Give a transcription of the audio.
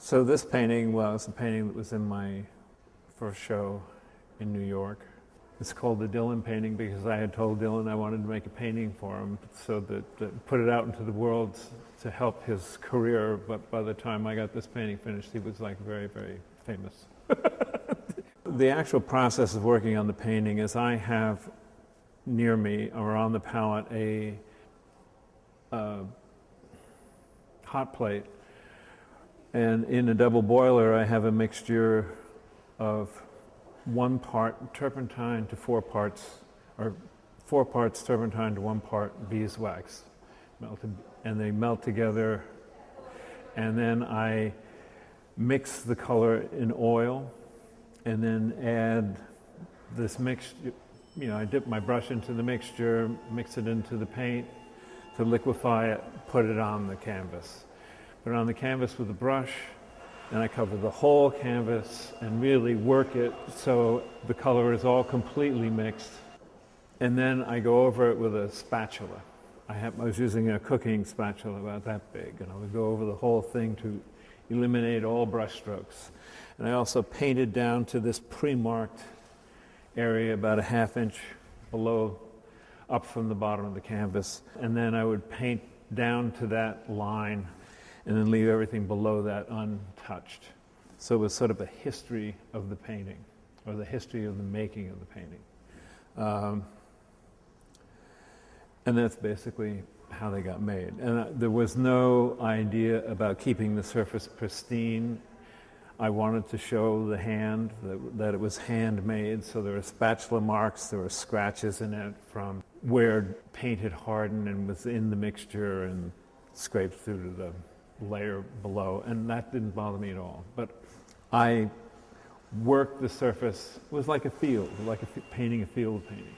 So this painting was a painting that was in my first show in New York. It's called the Dylan painting because I had told Dylan I wanted to make a painting for him so that put it out into the world to help his career. But by the time I got this painting finished, he was like very, very famous. The actual process of working on the painting is I have near me or on the palette a hot plate, and in a double boiler I have a mixture of 1 part turpentine to 4 parts, or 4 parts turpentine to 1 part beeswax melted, and they melt together, and then I mix the color in oil and then add this mixture. I dip my brush into the mixture, mix it into the paint to liquefy it, put it on the canvas. Put it on the canvas with a brush, and I cover the whole canvas and really work it so the color is all completely mixed. And then I go over it with a spatula. I was using a cooking spatula about that big, and I would go over the whole thing to eliminate all brush strokes. And I also painted down to this pre-marked area about a ½ inch below, up from the bottom of the canvas. And then I would paint down to that line and then leave everything below that untouched. So it was sort of a history of the painting, or the history of the making of the painting. And that's basically how they got made. And there was no idea about keeping the surface pristine. I wanted to show the hand, that it was handmade, so there were spatula marks, there were scratches in it from where paint had hardened and was in the mixture and scraped through to the layer below, and that didn't bother me at all. But I worked the surface. It was like a field, like painting a field painting.